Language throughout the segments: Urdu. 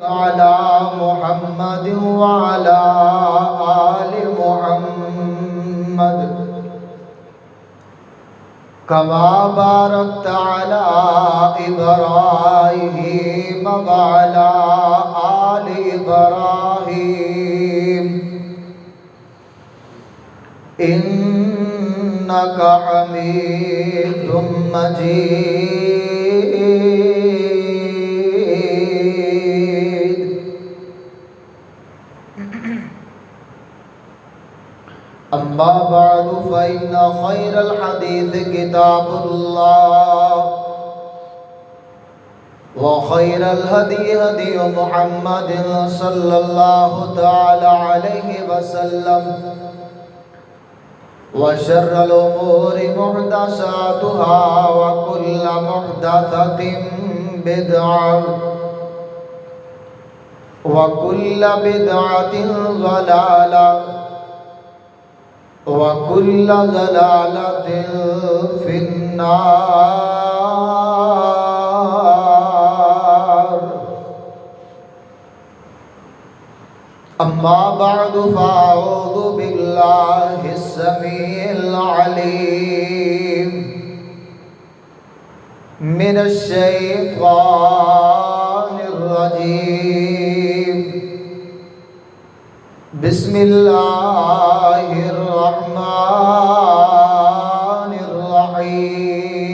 على محمد وعلى آل محمد كما باركت على إبراهيم وعلى آل إبراهيم إنك حميد مجيد. أما بعد فإن خير الحديث كتاب الله وخير الهدي هدي محمد صلى الله تعالى عليه وسلم وشر الأمور محدثاتها وكل محدثة بدعة وكل بدعة ضلالة وكل ضلالة في النار. أما بعد فأعوذ بالله السميع العليم من الشيطان الرجيم. بسم الله الرحمن الرحيم.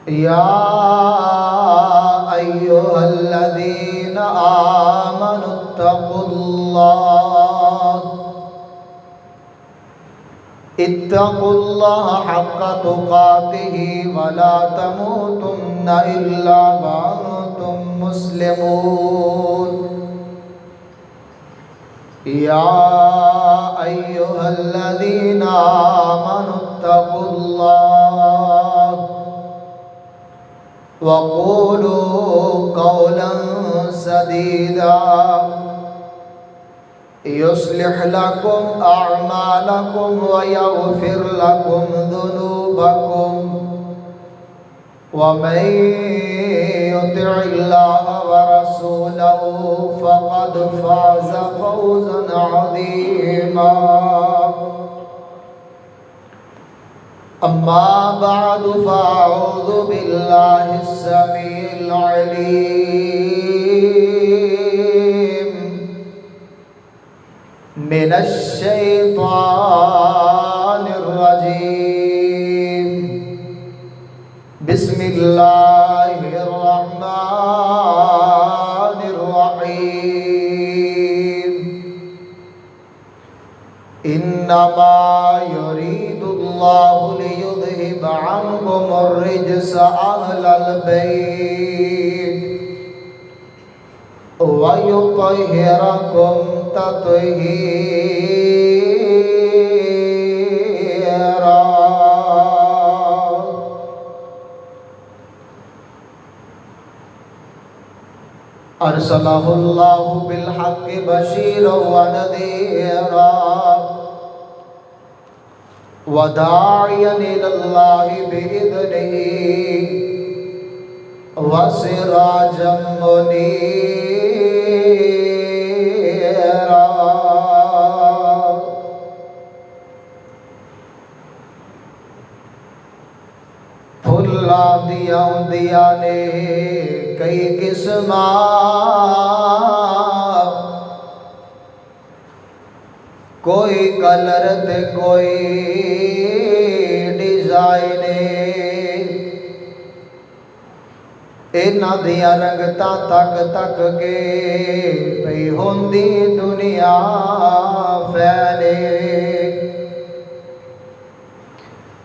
يا أيها الذين آمنوا اتقوا الله حق تقاته ولا تموتن إلا وأنتم مسلمون. يا أيها الذين آمنوا اتقوا الله وقولوا قولا سديدا يصلح لكم أعمالكم ويغفر لكم ذنوبكم ومن يطع الله ورسوله فقد فاز فوزا عظيما. أما بعد فأعوذ بالله السميع العليم من الشيطان الرجيم. بسم الله الرحمن الرحيم. إنما يريد الله ليذهب عنكم الرجس أهل البيت ويطهركم تطهيرا. أرسله الله بالحق بشيرا ونذيرا وداعيا إلى الله بإذنه وسراجا منيرا. پھلاں دیاں نے کئی قسماں کوئی کلر تے کوئی ڈیزائن انہاں دیاں رنگتاں تک تک کے پئی ہوندی دنیا پھیلے.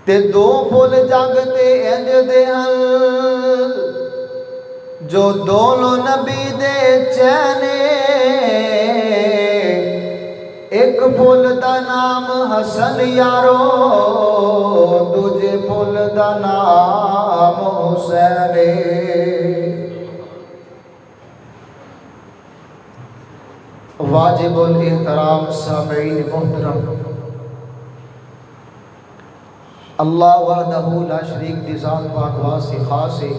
تے دو پھل جگ تے انج دے ہن جو دونوں نبی دے چینے. ایک پھل دا نام حسن یارو دوجے پھل دا نام حسین. واجب الاحترام سامعین محترم، اللہ وحدہ لا شریک دی ذات پاک واسطے خاص ہے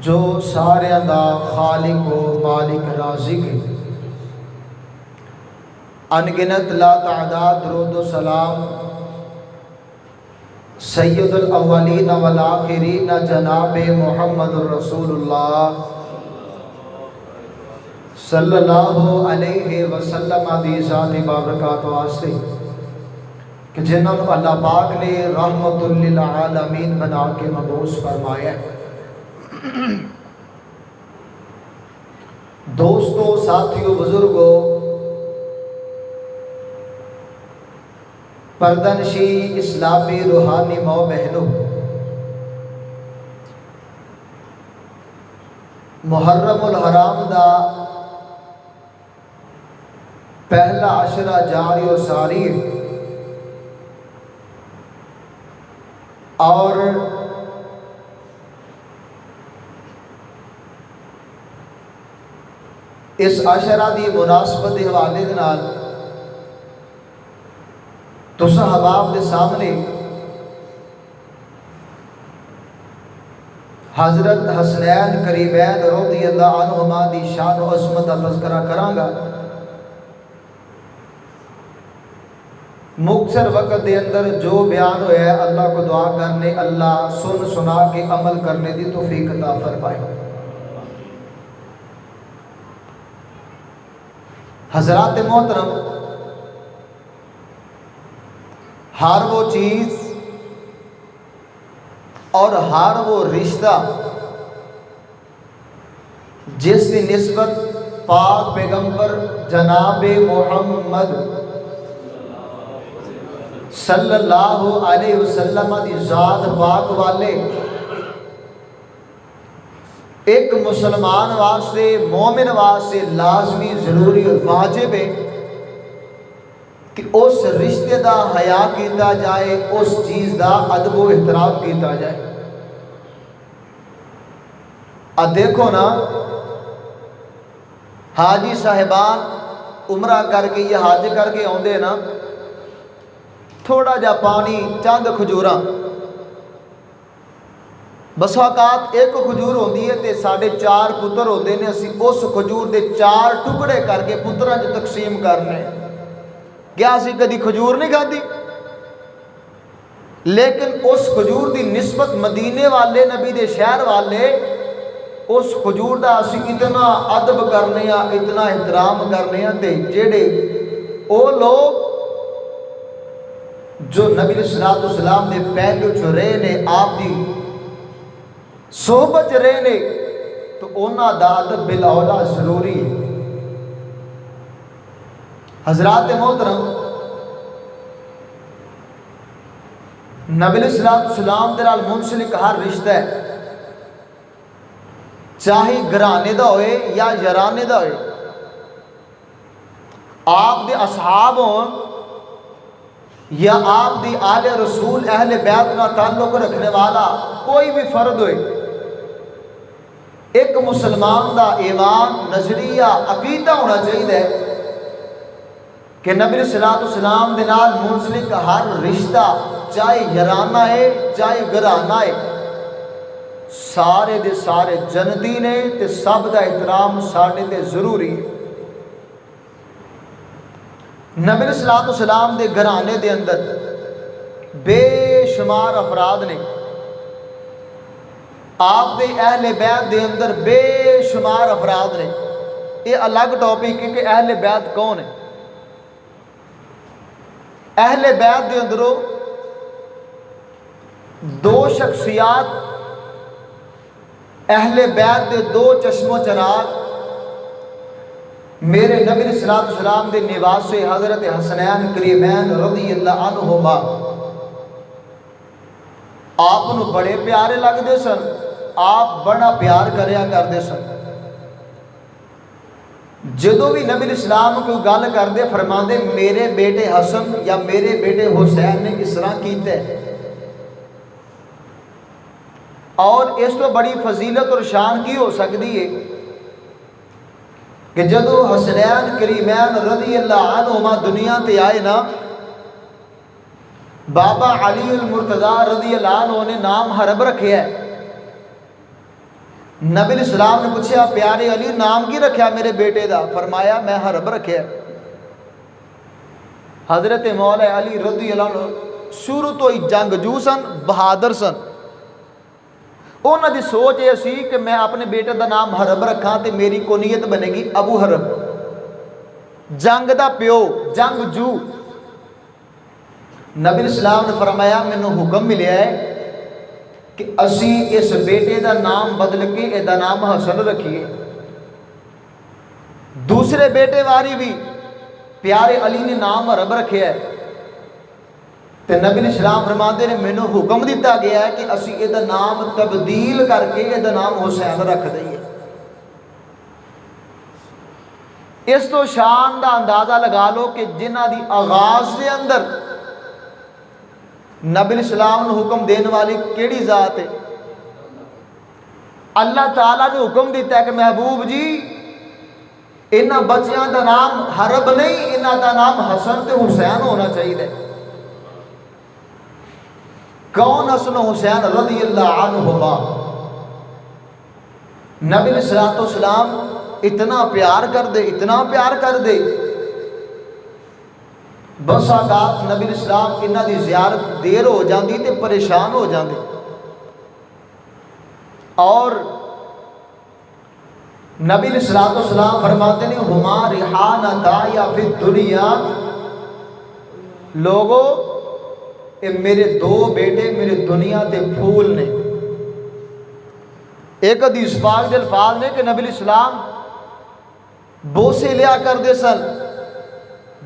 جو سارے دا خالق و مالک رازق ہے۔ انگنت لا تعداد درود و سلام سید الاولین والآخرین جناب محمد الرسول اللہ صلی اللہ علیہ وسلم دی ذات بابرکات واسطے کہ جنہوں کو اللہ پاک نے رحمت للعالمین بنا کے مبعوث فرمایا ہے۔ دوستو، ساتھیو، بزرگو، پردنشی اسلامی روحانی ماؤ بہنوں، محرم الحرام دا پہلا عشرہ جاری و ساری اور اس عشرہ دی مناسبت حوالے دنال تسا حباب دے سامنے حضرت حسنین قریبین رضی اللہ عنہما دی شان و عظمت کا تذکرہ کرانگا۔ مختصر وقت دے اندر جو بیان ہویا ہے اللہ کو دعا کرنے اللہ سن سنا کے عمل کرنے دی توفیق عطا فرمائے۔ حضرات محترم، ہر وہ چیز اور ہر وہ رشتہ جس کی نسبت پاک پیغمبر جناب محمد صلی اللہ علیہ وسلم دی ذات پاک والے ایک مسلمان واسطے، مومن واسطے لازمی، ضروری اور واجب ہے کہ اس رشتے دا حیا کیتا جائے، اس چیز دا ادب و احترام کیتا جائے۔ دیکھو نا، حاجی صاحبان عمرہ کر کے یا حج کر کے آندے نا، تھوڑا جا پانی، چند کھجوراں، بس اوقات ایک کھجور ہوندی ہے تے 4.5 پتر ہوندے نے، اسی اس کھجور دے 4 ٹکڑے کر کے پتراں جو تقسیم کرنے۔ کیا اسی کدی کھجور نہیں کھادی؟ لیکن اس کھجور دی نسبت مدینے والے نبی دے شہر والے اس کھجور دا اسی اتنا ادب کرنے ہیں، اتنا احترام کرنے ہیں تے جیڑے او لوگ جو نبی صلی اللہ علیہ وسلم دے پہلو چ رہے نے، آپ دی صحبت رہے نے، تو اونا دا ادب بالاولا ضروری ہے۔ حضرات محترم، نبی صلی اللہ علیہ وسلم دے نال منسلک ہر رشتہ ہے، چاہے گھرانے دا ہوئے یا یارانے دا ہوئے، آپ دے اصحاب ہون یا آپ دی آل رسول اہل بیت نہ تعلق رکھنے والا کوئی بھی فرد ہوئے، ایک مسلمان دا ایمان، نظریہ، عقیدہ ہونا چاہیے کہ نبی صلی اللہ علیہ وسلم دے نال منسلک ہر رشتہ چاہے یارانہ ہے چاہے گھرانہ ہے، سارے دے سارے جنتی نے تے سب دا احترام ساڈے تے ضروری ہے۔ نبی صلی اللہ علیہ وسلم دے گھرانے دے اندر بے شمار افراد نے، آپ دے اہل بیت دے اندر بے شمار افراد نے۔ یہ الگ ٹاپک ہے کہ اہل بیت کون ہے۔ اہل بیت دے اندروں 2 شخصیات، اہل بیت دے 2 چشم و چراغ، میرے نبی صلی اللہ علیہ وسلم دے نواس حضرت حسنین کریمین رضی اللہ عنہما، آپ نو بڑے پیارے لگ دے سن، آپ بڑا پیار کریا کر دے سن۔ جدو بھی نبی اسلام کو گل کر دے فرما دے میرے بیٹے حسن یا میرے بیٹے حسین نے اس طرح کیتے ہیں۔ اور اس تو بڑی فضیلت اور شان کی ہو سکتی ہے کہ جدو حسنین کریمین رضی اللہ عنہما دنیا تے آئے نا، بابا علی المرتضی رضی اللہ عنہ نے نام حرب رکھے ہے. نبی علیہ السلام نے پوچھا پیارے علی نام کی رکھیا میرے بیٹے دا؟ فرمایا میں حرب رکھیا. حضرت مولا علی رضی اللہ عنہ شروع تو ہی جنگجو سن، بہادر سن. انہوں دی سوچ یہ سی کہ میں اپنے بیٹے دا نام حرب رکھاں تے میری کونیت بنے گی ابو حرب، جنگ دا پیو، جنگجو. نبی علیہ السلام نے فرمایا مینوں حکم ملیا ہے کہ اسی اس بیٹے دا نام بدل کے اے دا نام حسن رکھیے. دوسرے بیٹے واری بھی پیارے علی نے نام حرب رکھے ہے. تے نبی علیہ السلام فرماتے نے مینوں حکم دیتا گیا ہے کہ اسی اے دا نام تبدیل کر کے اے دا نام حسین رکھ دئیے. اس تو شان دا اندازہ لگا لو کہ جنہ دی آغاز دے اندر نبی علیہ السلام نے حکم دینے والی کیڑی ذات ہے؟ اللہ تعالیٰ نے حکم دیتا ہے کہ محبوب جی انہاں بچیاں دا نام حرب نہیں، انہاں دا نام حسن تے حسین ہونا چاہیے. کون حسن و حسین رضی اللہ عنہما؟ نبی علیہ السلام اتنا پیار کر دے، اتنا پیار کر دے، بس آگات نبی علیہ السلام انہاں دی زیارت دیر ہو جاندی تے پریشان ہو جاندے. اور نبی علیہ السلام فرماتے ہیں ہما ریحانتا یا فی الدنیا، لوگو اے میرے دو بیٹے میرے دنیا تے پھول نے. ایک حدیث پاک دے الفاظ نے کہ نبی علیہ السلام بوسے لیا کر دے سن.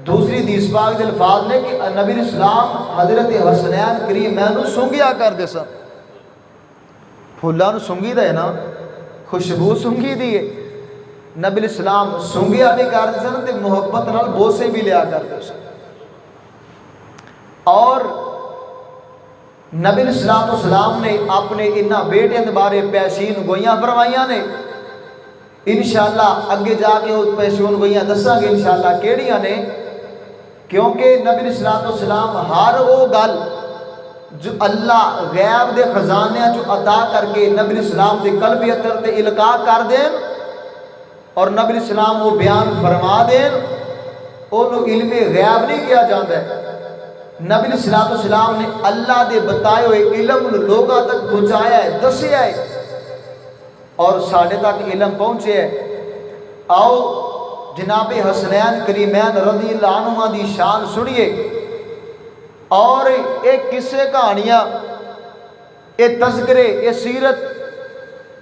دوسری حدیث پاک دے الفاظ نے کہ نبی علیہ السلام حضرت حسنین کریمین نو سنگیا کر دے سن. پھولاں نو سنگی دے نا، خوشبو سنگی دیئے. نبی علیہ السلام سنگیا بھی کر دے سن تے محبت نال بوسے بھی لیا کر دے سن. اور نبی علیہ السلام نے اپنے انہاں بیٹے دے بارے پیشین گوئیاں فرمائیاں نے. انشاءاللہ اگے جا کے وہ پیشین گوئیاں دساں گے انشاءاللہ کیڑیاں نے، کیونکہ نبی علیہ السلام ہر وہ گل جو اللہ غیب دے خزانے جو عطا کر کے نبی علیہ السلام دے قلب اطہر تے القاء کر دیں اور نبی علیہ السلام وہ بیان فرما دیں، انہوں علم غیب نہیں کیا جاتا ہے. نبی علیہ السلام نے اللہ دے بتائے ہوئے علم لوگوں تک پہنچایا ہے، دسیا ہے اور ساڑھے تک علم پہنچے ہے. آؤ جناب حسنین کریمین رضی اللہ عنہ دی شان سنیے. اور ایک قصے کہانیاں، ایک تذکرے، ایک سیرت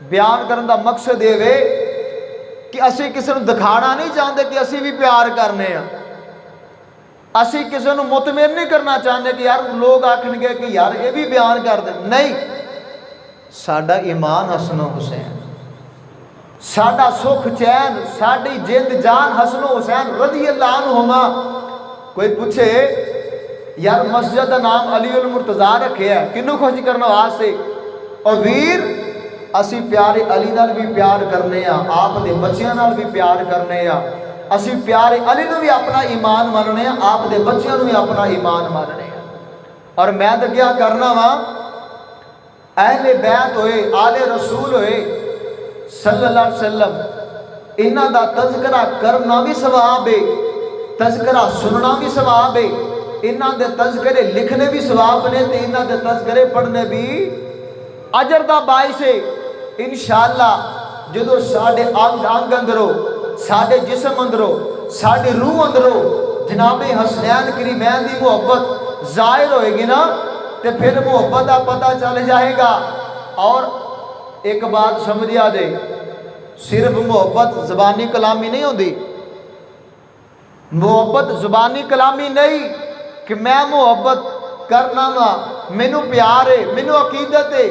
بیان کرنے دا مقصد یہ ہے کہ اسی کسی نے دکھانا نہیں چاہتے کہ اسی بھی پیار کرنے ہیں. اسی کسی نے مطمئن نہیں کرنا چاہتے کہ یار لوگ آکھن گے کہ یار یہ بھی بیان کر دیں. نہیں، ساڈا ایمان حسن و حسین، ساڈا سکھ چین، ساڈی جند جان حسن و حسین رضی اللہ عنہما. کوئی پوچھے یار مسجد کا نام علی المرتضی رکھے ہے کنوں خوش کرنا واسطے؟ اور ویر اسی پیارے علی نال بھی پیار کرنے ہاں، آپ دے بچیاں نال بھی پیار کرنے ہاں. اسی پیارے علی نو بھی اپنا ایمان ماننے ہاں، آپ دے بچیاں نو بھی اپنا ایمان ماننے ہاں. اور میں تو کیا کرنا وا، اہل بیت ہوئے، آل رسول ہوئے صلی اللہ علیہ وسلم، انہاں دا تذکرہ کرنا بھی ثواب ہے، تذکرہ سننا بھی ثواب ہے، انہاں دے تذکرے لکھنے بھی ثواب نے تے انہاں دے تذکرے پڑھنے بھی اجر دا باعث ہے. انشاءاللہ جدو ساڑھے آنگ اندرو، ساڑھے جسم اندرو، ساڑھے روح اندرو جناب حسنین کریمین دی محبت ظاہر ہوئے گی نا تے پھر محبت دا پتہ چل جائے گا. اور ایک بات سمجھیا دے، صرف محبت زبانی کلامی نہیں ہوندی. محبت زبانی کلامی نہیں کہ میں محبت کرنا نا، مینوں پیار ہے، مینوں عقیدت ہے.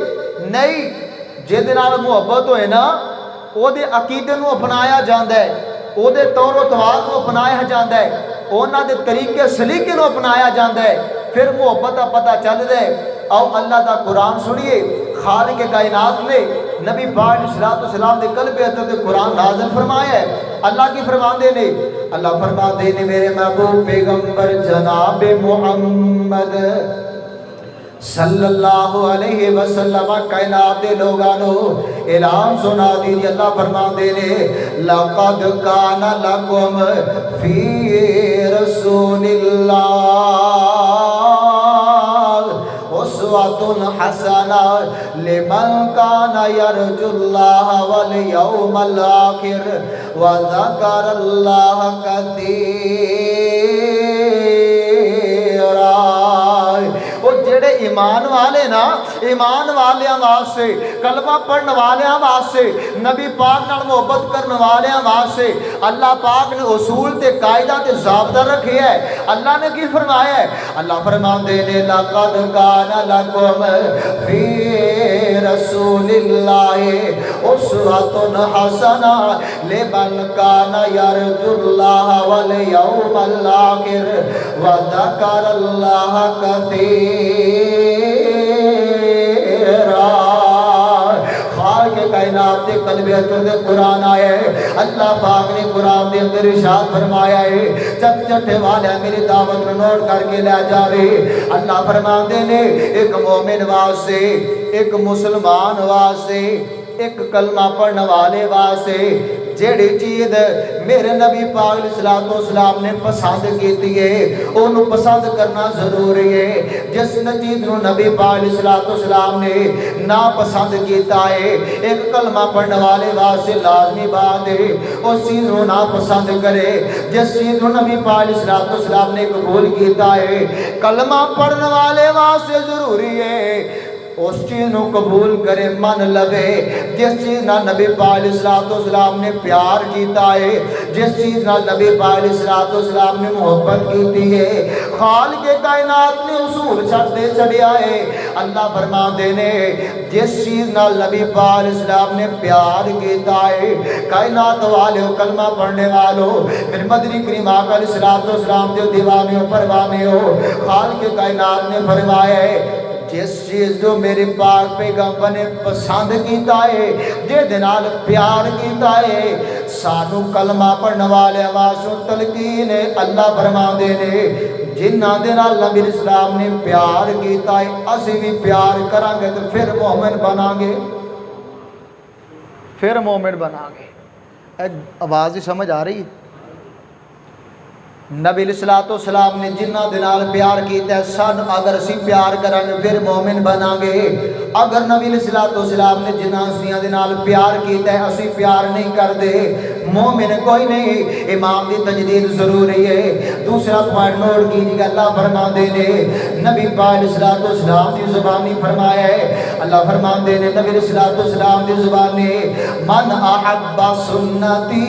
نہیں، جے نال محبت ہوئے نا او دے عقیدے نو اپنایا جاندا ہے، او دے طور و طوال نو اپنایا جاندا ہے، اونا دے طریقے سلیقے نو اپنایا جاندا ہے، پھر محبت کا پتہ چل دے. آؤ اللہ دا قرآن سنیے. خالق کائنات نے نبی پاک علیہ السلام دے قلب اطہر دے قرآن نازل فرمایا ہے. اللہ کی فرماندے نے، اللہ فرماندے نے میرے محبوب پیغمبر جناب محمد صلی اللہ علیہ وسلم کائنات دے لوگانو اعلان سنا دیجئے اللہ فرما دے نے لَقَدْ كَانَ لَكُمْ فِي رَسُولِ اللَّهِ أُسْوَةٌ حَسَنَةٌ لِمَنْ كَانَ يَرْجُو اللَّهَ وَالْيَوْمَ الْآخِرَ وَذَكَرَ اللَّهَ كَثِيرًا۔ وہ جڑے ایمان والے نا، ایمان والیاں واسطے، کلمہ پڑھنے والیاں واسطے، نبی پاک نال محبت کرنے والیاں واسطے اللہ پاک نے اصول تے قاعدہ تے ضابطہ رکھے ہے۔ اللہ نے کی فرمایا ہے؟ اللہ فرماندے نے لَقَدْ كَانَ لَكُمْ فِي رَسُولِ اللَّهِ أُسْوَةٌ حَسَنَةٌ لِمَنْ كَانَ يَرْجُو اللَّهَ وَالْيَوْمَ الْآخِرَ وَذَكَرَ اللَّهَ كَثِيرًا۔ خالق کائنات دے قلب اتر دے قرآن آیا ہے۔ اللہ پاک نے قرآن دے اندر ارشاد فرمایا ہے، چٹ چٹے والا میری دعوت کو نوٹ کر کے لے جاوے۔ اللہ فرماندے نے ایک مومن واسطے، ایک مسلمان واسطے، ایک کلمہ پڑھنے والے واسطے جیڑی چیز میرے نبی پاک علیہ السلام نے پسند کیتی ہے انہوں پسند کرنا ضروری ہے۔ جس چیز نو نبی پاک علیہ السلام نے نا پسند کیتا ہے، ایک کلمہ پڑھنے والے واسطے لازمی بات ہے اس چیز نو نا پسند کرے۔ جس چیز نو نبی پاک علیہ السلام نے قبول کیتا ہے کلمہ پڑھنے والے واسطے ضروری ہے اس چیز نو قبول کرے، من لگے۔ جس چیز نال نبی پاک علیہ السلام نے پیار کیتا ہے، جس چیز نال نبی پاک علیہ السلام نے محبت کیتی ہے، خالق کائنات نے اصول چھڑیا ہے۔ اللہ فرماندے نے جس چیز نال نبی پاک علیہ السلام نے پیار کیتا ہے، کائنات والے کلمہ پڑھنے والوں، میرے مدنی کریم آقا علیہ السلام جو دیوانے ہو پروانے ہو، خالق کائنات نے فرمایا ہے جس چیز جو میرے پاک پیغمبر نے پسند کیتا ہے، جے دنال پیار کیتا ہے، سانو کلمہ پڑھنے والے واسطے تلقین ہے۔ اللہ فرماندے نے جنہاں دے نال نبی اسلام نے پیار کیتا ہے اسی بھی پیار کریں گے تو پھر مومن بناں گے، پھر مومن بناں گے۔ آواز ہی سمجھ آ رہی ہے؟ نبی علیہ السلام نے جنہ دنال پیار کیتا ہے سن اگر اسی پیار کریں گے پھر مومن بناں گے۔ اگر نبی علیہ السلام نے جنہ ہستیاں دنال پیار کیتا ہے اسی پیار نہیں کر دے مومن کوئی نہیں۔ امام دی تجدید ضروری ہے۔ دوسرا پوائنٹ نوٹ کیجیے، اللہ فرماندے نے نبی پاک علیہ السلام کی زبانی فرمایا ہے، اللہ فرماندے نے نبی علیہ السلام کی زبانی من احب سنتی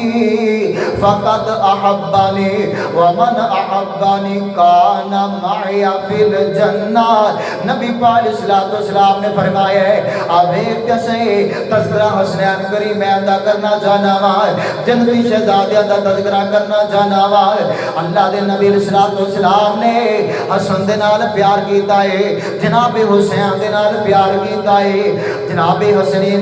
فقد احبانی ومن احبانی کان معی فی الجنہ۔ نبی پاک علیہ السلام نے فرمایا ہے اب ایک جیسے تذکرہ حسنین کریمین دا کرنا جانا جنتی شہزادیاں دا تذکرہ کرنا جانا اللہ دے نبی علیہ السلام نے حسن دے نال پیار کیتا ہے، جناب حسین دے نال پیار کیتا ہے، جناب حسنین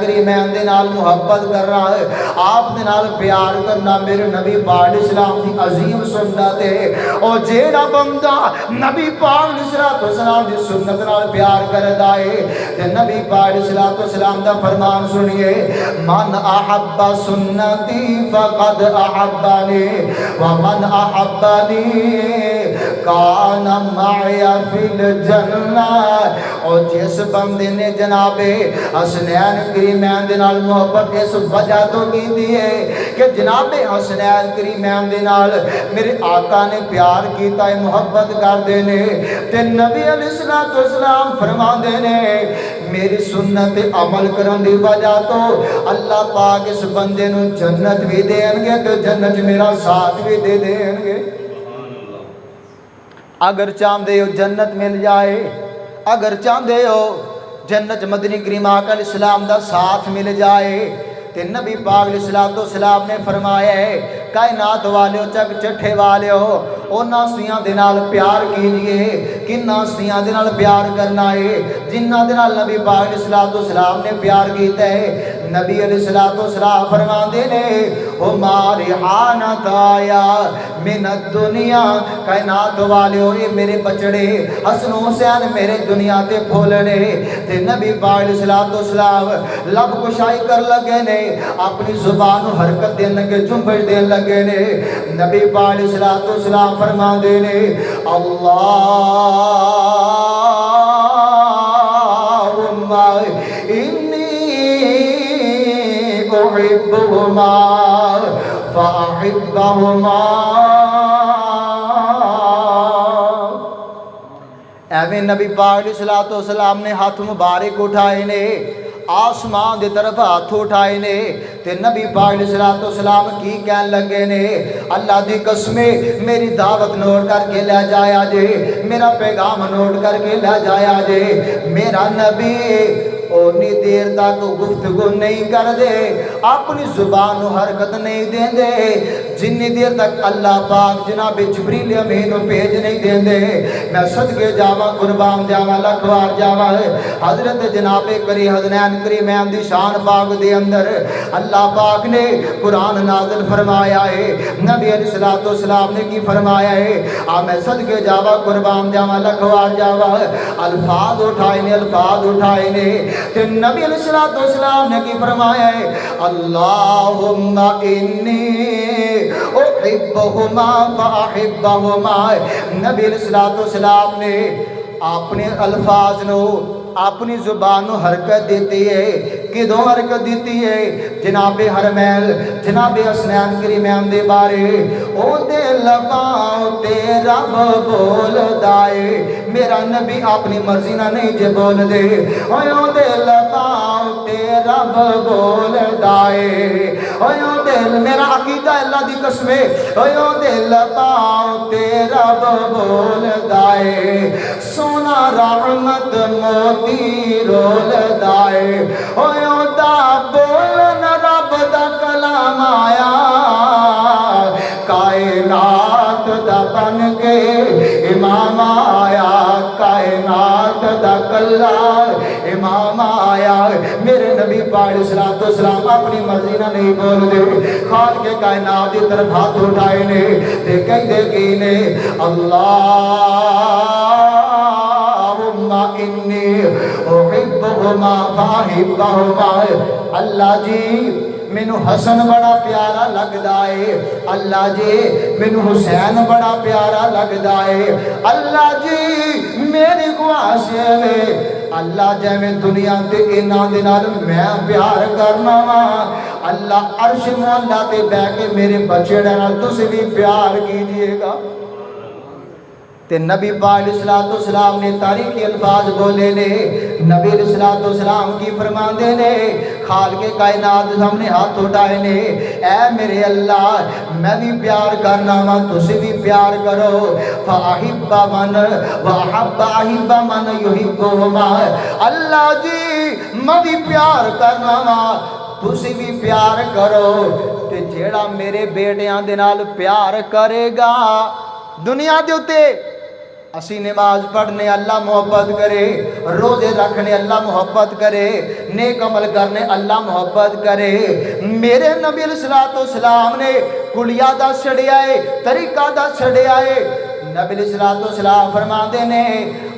کریمین دے نال محبت کر رہا ہے، آپ دے نال پیار کرنا میرے نبی پاک علیہ السلام دی عظیم سنت ہے۔ اور جیڑا بندہ نبی پاک علیہ السلام دی سنت نال پیار کردا ہے تے نبی پاک علیہ السلام دا فرمان سنیے من احب سنتی فقد احبانی ومن احبانی کان معی فی الجنہ۔ اور جس بندے نے جناب حسنین کریمین دے نال محبت اس وجہ تو کی دی ہے کہ جناب حسنین کریمین دے نال میرے آقا نے پیار کیتا ہے، محبت کر دینے تے نبی علیہ السلام فرما دینے میری سنت عمل کرن دی وجہ تو اللہ پاک اس بندے نو جنت بھی دین گے تو جنت میرا ساتھ بھی دے دین گے۔ اگر چاہندے ہو جنت مل جائے، اگر چاہندے ہو جنت مدنی کریم آقا علیہ السلام دا ساتھ مل جائے تے نبی پاک علیہ السلام نے فرمایا ہے کائنات والے چک چٹھے والے ہو اونا سیاں دے نال پیار کیجئے کنہ سیاں دے نال پیار کرنا ہے جنہ دے نال نبی پاک علیہ السلام نے پیار کیتا ہے نبی علیہ السلام فرما دے نے ہماری حانت آیا من الدنیا کائنات والے ہوئے میرے بچڑے حسن حسین میرے دنیا تے پھولنے تے نبی پاک علیہ السلام لب کشائی کر لگے نے اپنی زبان حرکت دین لگے جنبش دین لگے نے نبی پاک علیہ السلام فرما دے نے اللہم انی احبہما فاحبہما ایویں نبی پاک علیہ السلام نے ہاتھ مبارک اٹھائے نے آسمان دے طرف ہاتھ اٹھائے نے تے نبی پاک علیہ السلام کی کہن لگے نے اللہ دی قسمیں میری دعوت نوٹ کر کے لے جایا جے میرا پیغام نوٹ کر کے لے جایا جے میرا نبی اونی دیر تک گفتگو نہیں کر دے اپنی زبان حرکت نہیں دیں دے جنی دیر تک اللہ پاک جناب جبریل امین پیج نہیں دیں دے میں صدقے جاواں قربان جاواں لکھوار جاواں حضرت جناب حسنین کریمین دی شان پاک دے اندر اللہ پاک نے قرآن نازل فرمایا ہے نبی علیہ السلام نے کی فرمایا ہے میں صدقے جاواں قربان جاواں لکھوار جاواں الفاظ اٹھائے نے کہ نبی علیہ السلام نے کی فرمایا ہے اللہم انی احبہما فاحبہما نبی علیہ السلام نے اپنے الفاظ نو اپنی زبان نو حرکت دیتی ہے کدوں حرکت دیتی ہے جناب حرمین جناب حسنین کریمین دے بارے او دے لباں تے رب بول دائے میرا نبی اپنی مرضی نہ نہیں جے بول دے او دے لباں تے رب بول دائے او دے میرا عقیدہ اللہ دی قسمے او دے لباں تے رب بول دائے سونا رحمت موتی رول دائے ہویوں دا بولنا رب دا کلام آیا کائنات دا بن کے امام آیا کائنات دا کلام امام آیا میرے نبی پاک علیہ السلام اپنی مرضی نہ نہیں بول دے خالق کے کائنات دی طرف ہاتھ اٹھائے نے تے کہہ دے کی نے انی احبہما فاحبہما اللہ جی مینو حسن بڑا پیارا لگدا ہے اللہ جی مینو حسین بڑا پیارا لگدا ہے اللہ جی میری خواہش ہے اللہ جیویں دنیا تے انہاں دے نال میں پیار کرنا وا اللہ عرش مولا تے بیٹھ کے میرے بچے نال تسی بھی پیار کیجئے گا تے نبی پاک علیہ السلام نے تاریخی الفاظ بولے نے نبی علیہ السلام کی فرماندے نے خالق کائنات سامنے ہاتھ اٹھائے نے اے میرے اللہ میں بھی پیار کرنا وا تسی بھی پیار کرو فاحب من وحب احب من یحبہما اللہ جی میں بھی پیار کرنا وا تسی بھی پیار کرو تے جیڑا میرے بیٹیاں دے نال پیار کرے گا دنیا دے اوتے اسی نماز پڑھنے اللہ محبت کرے روزے رکھنے اللہ محبت کرے نیک عمل کرنے اللہ محبت کرے میرے نبی علیہ السلام نے کلیا دا چھڑیا ہے طریقہ دا چھڑیا ہے نبی علیہ السلام فرما دے نے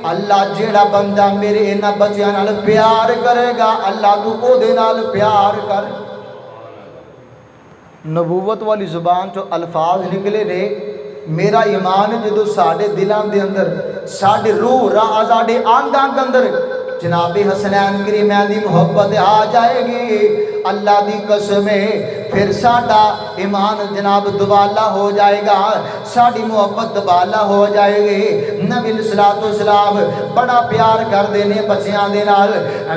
اللہ جیڑا بندہ میرے انہاں بچیاں نال پیار کرے گا اللہ تو او دے نال پیار کر نبوت والی زبان تو الفاظ نکلے نے میرا ایمان جدو ساڑھے دلان دے اندر ساڑھے روح راہ ساڑھے آنداں کے اندر جناب حسنین کریمین دی محبت آ جائے گی اللہ دی قسمیں پھر ساڑھا ایمان جناب دوبالا ہو جائے گا ساڑھی محبت دوبالا ہو جائے گی نبی علیہ السلام بڑا پیار کر دینے بچیاں دے نال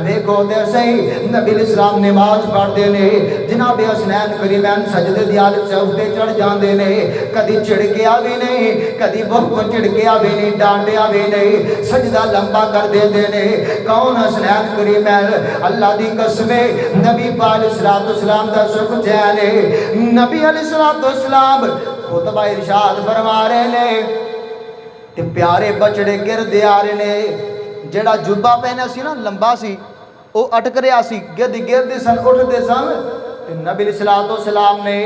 دیکھو دے صحیح نبی علیہ السلام نماز پڑھ دینے جناب حسنین کریمین سجدے دیال چوفتے چڑھ جان دینے کدی چڑکیا بھی نہیں کدی بہت چڑکیا بھی نہیں ڈانڈیا بھی نہیں سجدہ لمبا کر دے دینے کون حسنین کریمین اللہ دی قسمیں نبی پاک علیہ السلام دا سکھ جائے رہے نے نبی علیہ السلام خطبہ ارشاد فرما رہے نے تے پیارے بچڑے گردے آ رہے نے جڑا جبہ پہنا سی نا لمبا سی وہ اٹک رہا سی گردے سن اٹھتے سن تے نبی علیہ السلام نے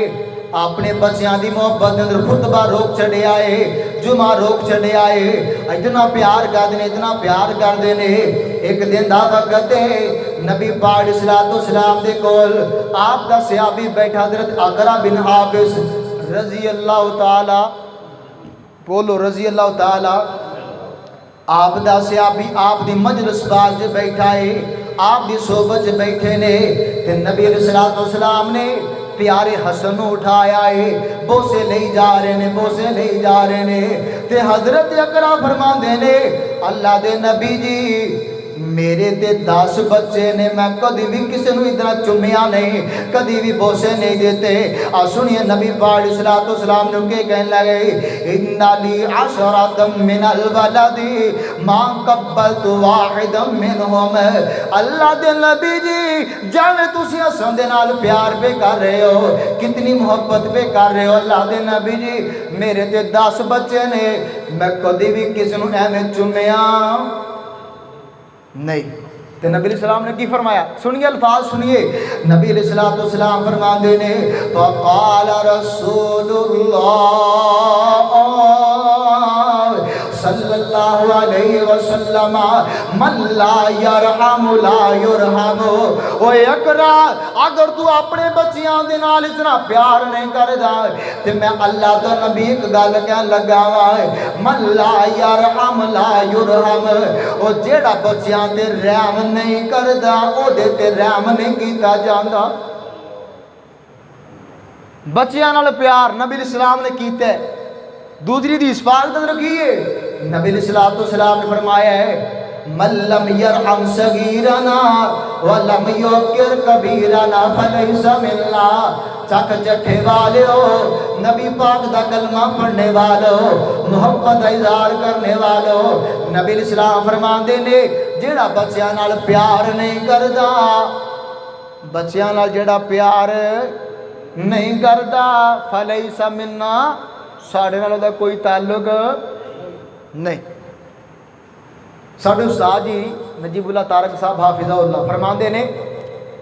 اپنے بچیاں دی محبت اندر خطبہ روک چڑھے آئے جمعہ روک چڑھے آئے اتنا پیار کر دینے ایک دن دا وقت نبی پاک علیہ السلام دے کول آپ دا صحابی بیٹھا حضرت اقرا بن حابس رضی اللہ تعالی بولو رضی اللہ تعالی آپ دا صحابی آپ دی مجلس پاک سے بیٹھا ہے آپ دی صحبت سے بیٹھے نے تے نبی علیہ السلام نے پیارے حسن اٹھایا ہے بوسے لے جا رہے نے تے حضرت اقرا فرماندے نے اللہ دے نبی جی میرے تے 10 بچے نے میں کدی بھی کسی نو اتنا چمیا نہیں کدی بھی بوسے نہیں دیتے اور سنیے نبی پاک علیہ السلام نے کے کہنے لگے ان لی عشرۃ من الولد ما قبلت واحدا منهم اللہ دے نبی جی جاویں تسی حسن دے نال پیار پہ کر رہے ہو کتنی محبت پہ کر رہے ہو اللہ دے نبی جی میرے تے 10 بچے نے میں کدی بھی کسی نو ایویں چمیا نہیں تو نبی علیہ السلام نے کی فرمایا سنیے الفاظ سنیے نبی علیہ السلام فرما دینے فقال رسول اللہ صلی اللہ علیہ وسلم من لا یرحم لا یرحم او اقرا اگر تو اپنے بچیاں دے نال اتنا پیار نہیں کردا تے میں اللہ دا نبی ایک گل کہن لگا وا من لا یرحم لا یرحم او جیڑا بچیاں تے رحم نہیں کردا او دے تے رحم نہیں کیتا جاندا بچیاں نال پیار نبی علیہ السلام نے کیتا ہے دوسری حدیث پاک تے رکھیے نبی علیہ السلام نے فرمایا ہے من لم یرحم صغیرنا ولم یوقر کبیرنا فلیس منا چک چٹھے والے ہو نبی پاک دا کلمہ پڑھنے والے ہو محبت اظہار کرنے والے ہو نبی علیہ السلام فرماندے نے جیڑا بچیاں نال پیار نہیں کردا بچیاں نال جیڑا پیار نہیں کردا فلیس منا ساڑھے نال دا کوئی تعلق نہیں ساڑھے استاد جی نجیب اللہ تارک صاحب حافظہ اللہ فرماندے نے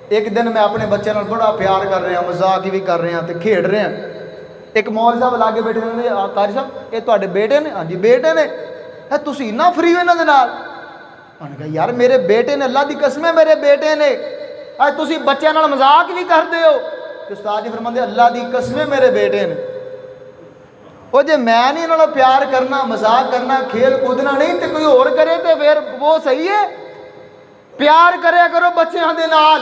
ایک دن میں اپنے بچے نال بڑا پیار کر رہے ہیں مذاق بھی کر رہے ہیں تے کھیڑ رہے ہیں ایک مول صاحب لاگے بیٹھے نے قاری صاحب یہ تواڈے بیٹے نے ہاں جی بیٹے نے تسی اتنا فری ہو انہاں دے نال انہاں کہا یار میرے بیٹے نے اللہ دی قسم ہے میرے بیٹے نے تسی بچیاں نال مذاق بھی کردے ہو تے استاد جی فرماندے اللہ دی قسم ہے میرے بیٹے نے وہ جے میں نہیں انہوں نے پیار کرنا مذاق کرنا کھیل کودنا نہیں تو کوئی اور کرے تو پھر وہ صحیح ہے پیار کرے کرو بچیاں دے نال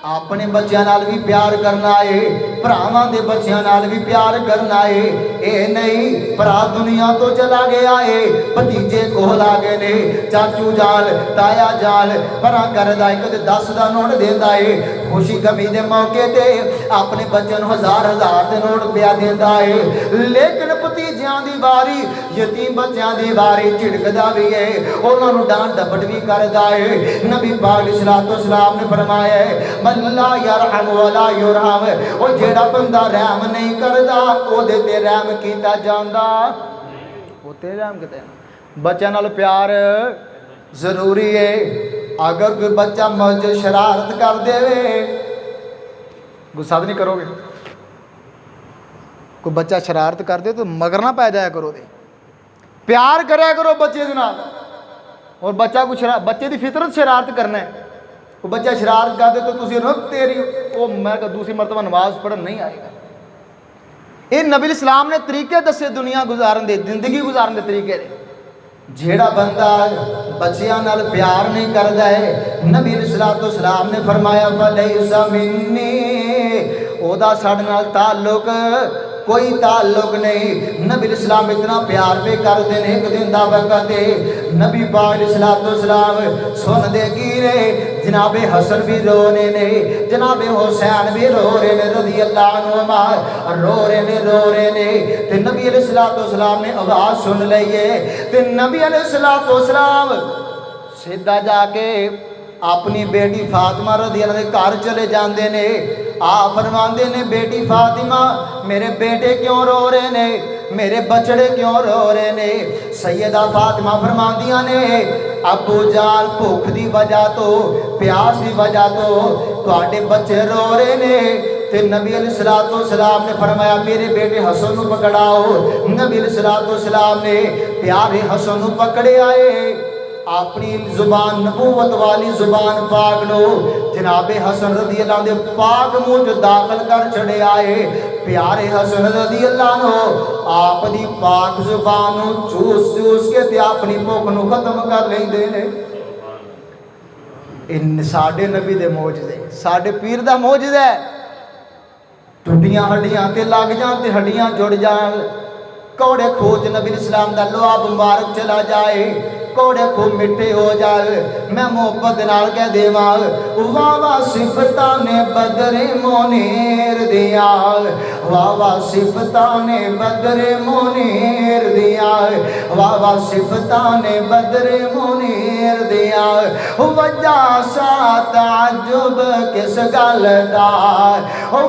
اپنے بچیاں نال بھی پیار کرنا ہے بھراواں دے بچیاں نال بھی پیار کرنا ہے اے نہیں بھرا دنیا تو چلا گیا ہے بھتیجے کول آ گئے نے چاچو جال تایا جال بھرا کردا ایک 10 دا نوٹ دیندا ہے خوشی غمی دے موقع تے اپنے بچوں نوں ہزار دے نوٹ پیا دیندا ہے لیکن بھتیجیاں دی واری یتیم بچیاں دی واری جھڑکدا بھی ہے انہاں نوں ڈانٹ ڈپٹ بھی کردا ہے نبی پاک علیہ السلام نے فرمایا ہے من لا یرحم ولا یرحم او جیڑا بندہ رحم نہیں کردا او دے تے رحم کیتا جاندا او تے رحم کیتا بچیاں نال پیار ضروری ہے اگر کوئی بچہ مجھ شرارت کر دے غصہ نہیں کرو گے کوئی بچہ شرارت کر دے تو مگر نہ پہ جایا کرو دے پیار کریا کرو بچے دے نال اور بچہ کو بچے دی فطرت شرارت کرنا ہے کوئی بچہ شرارت کر دے تو تسی رک تیری وہ میں کہ دوسری مرتبہ نماز پڑھن نہیں آئے گا یہ نبی الاسلام نے طریقے دسے دنیا گزارن دے زندگی گزارن دے طریقے دے جیڑا بندہ بچیاں نال پیار نہیں کردا ہے نبی علیہ السلام نے فرمایا فلیس منی او دا ساڈے نال تعلق کوئی تعلق نہیں نبی علیہ السلام اتنا پیار پہ کر دے نے ایک دن دا وقت نبی پاک علیہ السلام سن دے گیرے جناب حسن بھی رونے نے جناب حسین بھی رو رہے نے رضی اللہ عنہما رو رہے نے تے نبی علیہ السلام نے آواز سن لئیے تے نبی علیہ السلام سیدھا جا کے اپنی بیٹی فاطمہ رضی اللہ عنہ گھر چلے جاندے نے آپ فرماندے نے بیٹی فاطمہ میرے بیٹے کیوں رو رہے نے، میرے بچڑے کیوں رو رہے نے؟ سیدہ فاطمہ فرماندیاں نے ابو جال بھوک دی وجہ تو پیاس دی وجہ تو تواڈے بچے رو رہے نے۔ تے نبی علیہ السلام نے فرمایا میرے بیٹے حسن نو پکڑاؤ۔ نبی علیہ السلام نے پیارے حسن نو پکڑے آئے، اپنی زبان نبوت والی زبان پاک نو جناب حسن رضی اللہ عنہ پاک منہ داخل کر چڑے آئے۔ پیارے حسن رضی اللہ عنہ آپ دی پاک زبان نو چوس چوس کے تے اپنی بھوک نو ختم کر لیندے نے۔ ان ساڈے نبی دے معجزے، ساڈے پیر دا معجزہ ہے۔ ٹوٹیاں ہڈیاں تے لگ جان تے ہڈیاں جڑ جان، کوڑے کھوج نبی اسلام دا لعاب مبارک چلا جائے، کوڑے کو مٹے ہو جائے۔ میں محبت نال کہہ دیواں واہ واہ صفتاں نے بدر منیر دیا، واہ واہ صفتاں نے بدر منیر دیا، واہ واہ صفتاں نے بدر منیر دیا۔ وجہ سا تعجب کس گل دا،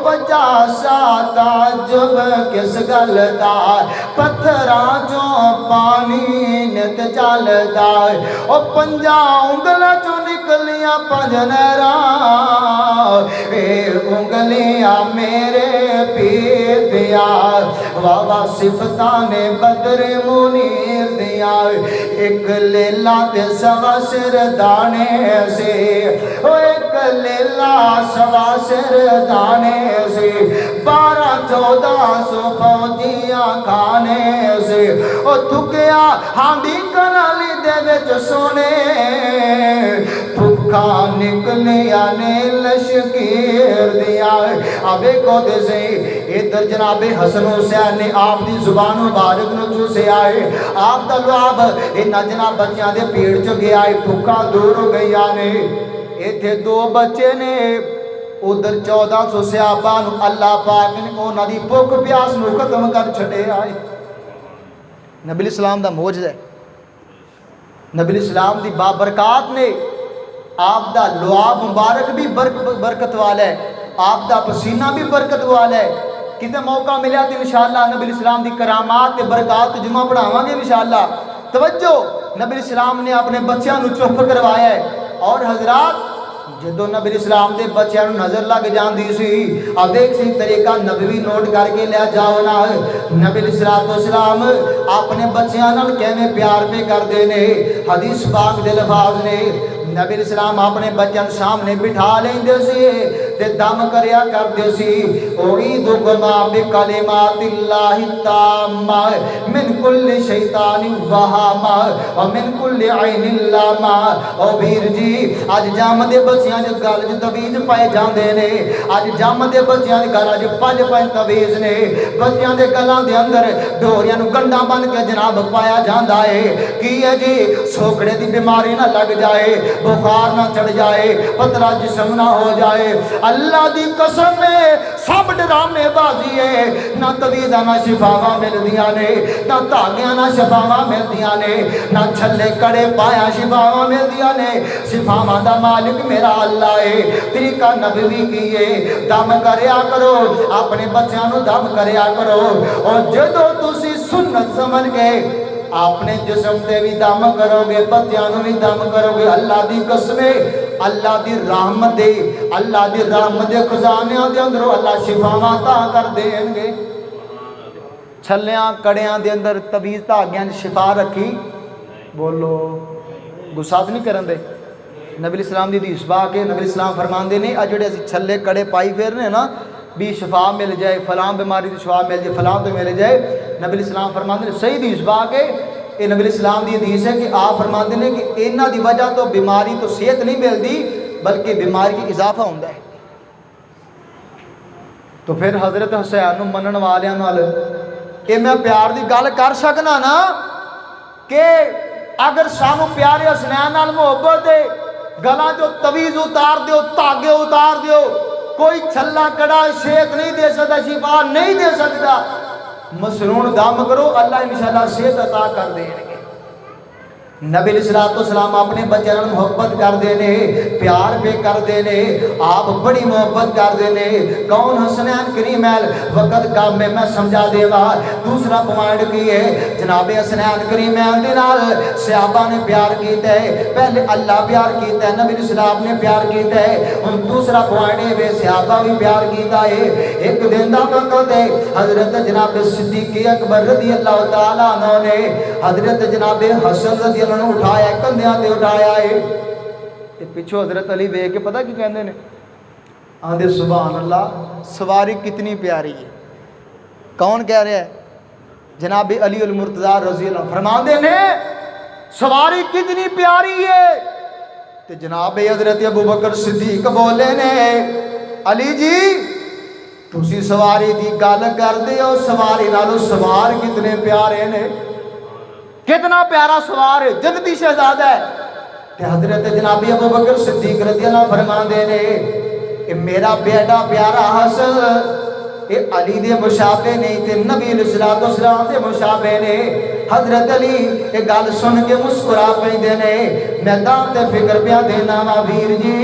وجہ سا تعجب کس گل دا، پتھراں جو پانی نت چلدا، او پنجا انگلاں چوں نکلیاں پنج نہراں، اے انگلیاں میرے پیر دیا، واہ واہ صفتاں نے بدر منیر دیا۔ ایک لیلہ تے سوا سر دانے سے، او ایک لیلہ سوا سر دانے سے، 12-14 فوجیاں کھانے سے، او تھکیا ہانڈی کنالی دے وچ سونے، بھکھا نکلیا نے لشکیر دیا۔ آبے کو دے سے ادھر جناب حسن حسین نے آپ دی زبان مبارک نو چوسے آئے، آپ دا لعاب انہاں جناب بچیاں دے پیڑ چ گیا ہے، بھکھا دور ہو گیا نے۔ ایتھے 2 بچے نے، ادھر 1400 صحابہ نو اللہ پاک نے انہاں دی بھوک پیاس نو ختم کر چھڑے آئے۔ نبی اسلام دا معجزہ ہے، نبی اسلام دی بابرکات نے، آپ دا لعاب مبارک بھی برکت والا ہے، آپ دا پسینہ بھی برکت والا ہے۔ کتے موقع ملیا تو انشاءاللہ نبی اسلام دی کرامات تے برکات جمعہ پڑھاواں گے انشاءاللہ۔ توجہ، نبی اسلام نے اپنے بچیاں نو چپ کروایا ہے، اور حضرات جدو نبی اسلام دے بچیاں نو نظر لگ جاندی سی، اب دیکھ سی طریقہ نبوی نوٹ کر کے لیا جاؤ نا، نبی السلام اپنے بچیاں نال کیویں پیار پہ کر دے نے۔ حدیث پاک دے لفاظ نے نبی اسلام اپنے بچیاں سامنے بٹھا لیندے سی تے دم کریا کردے سی، اعیذکما بکلمات اللہ التامہ من کل شیطان وہامہ ومن کل عین لامہ۔ او ویر جی اج جام دے بچیاں دے گل وچ تویز پائے جاندے نے، اج جام دے بچیاں دے گل وچ 5 تویز نے، بچیاں دے گلاں دے اندر ڈوریاں نو گنڈا بن کے جناب پایا جاندا ہے۔ کی ہے جی سوکڑے دی بیماری نہ لگ جائے، بخار نہ چڑھ جائے، پتلا جسم نہ ہو جائے۔ اللہ دی قسم ہے سب ڈرامے بازی ہے، نہ تویزاں نہ شفاواں ملدیاں نے، نہ دھاگیاں نہ شفاواں ملدیاں نے، نہ چھلے کڑے پایا شفاواں ملدیاں نے۔ شفاواں دا مالک میرا اللہ ہے۔ طریقہ نبوی کیے دم کریا کرو، اپنے بچیاں نو دم کریا کرو، اور جدو تسی سنت سمجھ گئے اپنے جسم تے بھی دم کرو گے، بچیاں نو بھی دم کرو گے، اللہ دی قسم اللہ دی رحمت دے، اللہ دی رحمت دے خزانیاں دے اندروں اللہ شفاواں عطا کر دیں گے۔ چھلیاں کڑیاں دے اندر تویز دھاگیاں شفا رکھی، بولو گسات نہیں کرن دے۔ نبی اسلام دی حدیث پاک کے نبی اسلام فرماندے نے اج جڑے اسی چھلے کڑے پائی پھرنے نا بھی شفا مل جائے، فلاں بیماری دی شفا مل جائے، فلاں تو مل جائے، نبی اسلام فرماندے نے صحیح حدیث پاک ہے، یہ نبی اسلام دی حدیث ہے کہ آپ فرماندے نے کہ انہاں دی وجہ تو بیماری تو صحت نہیں ملتی بلکہ بیماری کی اضافہ ہوندا ہے۔ تو پھر حضرت حسین منن والیاں نال اے میں پیار دی گل کر سکنا نا کہ اگر سانو پیارے حسنین نال محبت ہے، گلاں جو تویز اتار دیو، تاگے اتار دیو، کوئی چھلا کڑا صحت نہیں دے سکتا، شفا نہیں دے سکتا، مسنون دم کرو، اللہ انشاءاللہ صحت عطا کر دیں گے۔ نبی علیہ الصلوۃ والسلام اپنے بچوں نال محبت کردے نے، پیار پہ کردے نے، آپ بڑی محبت کردے نے۔ کون حسنین کریمین وقت کام میں سمجھا دیوا۔ دوسرا پوائنٹ کی ہے، جناب حسنین کریمین دے نال صحابہ نے پیار کیتا ہے، پہلے اللہ پیار کیتا ہے، نبی علیہ السلام نے پیار کیتا ہے، ہن دوسرا پوائنٹ ہے صحابہ بھی پیار کیتا ہے۔ ایک دن دا وقت ہے، حضرت جناب صدیق اکبر رضی اللہ تعالیٰ عنہ نے حضرت جناب حسن رضی اللہ عنہ اٹھایا، کندھیاں تے اٹھایا ہے، تے پیچھے حضرت علی ویکھ کے پتہ کی کہندے نے؟ آندے سبحان اللہ، سواری کتنی پیاری ہے۔ کون کہہ رہا ہے؟ جناب علی المرتضیٰ رضی اللہ عنہ فرماندے نے سواری کتنی پیاری ہے، تے جناب حضرت ابو بکر صدیق بولے نے علی جی تسی سواری دی گل کردے ہو، سواری نالو سوار کتنے پیارے نے، کتنا پیارا سوار ہے، جنتی شہزادہ ہے۔ تے حضرت جناب ابو بکر صدیق رضی اللہ عنہ فرماندے نے کہ میرا بیٹا پیارا حسن اے علی دے مشابہ نہیں تے نبی علیہ الصلوۃ والسلام دے مشابہ نے۔ حضرت علی اے گل سن کے مسکرا پیندے نے، میں تاں تے فکر پیا دینا وا ویر جی،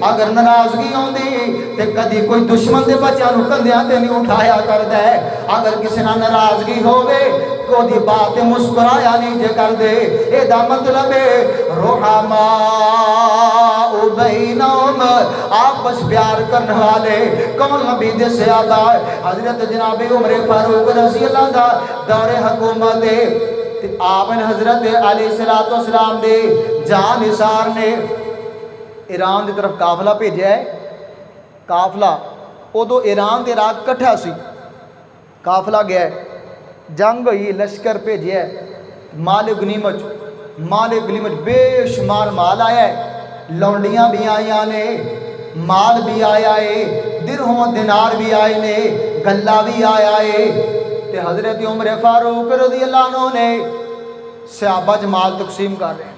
اگر ناراضگی ہوندی تے کدی کوئی دشمن دے بچیاں نوں کندھیاں تے نہیں اٹھایا کردا ہے، اگر کسی نال ناراضگی ہووے کوئی بات مسکرایا نہیں جے کر دے، اے دا مطلب ہے رحماء بینہم، آپس پیار کرنے والے۔ کون نبی دے صحابہ؟ حضرت جناب عمر فاروق رضی اللہ دا دور حکومت ہے، آپ نے حضرت علیہ السلام دے جان نثار نے ایران دی طرف قافلہ بھیجا ہے۔ قافلہ ادو ایران دے راگ کٹھا سی، قافلہ گیا ہے، جنگ ہوئی، لشکر بھیجا ہے، مال غنیمت بے شمار مال آیا ہے، لونڈیاں بھی آئیاں نے، مال بھی آیا ہے، درہم دینار بھی آئے نے، گلہ بھی آیا ہے۔ تے حضرت عمر فاروق رضی اللہ عنہ نے صحابہ جمال تقسیم کر رہے ہیں،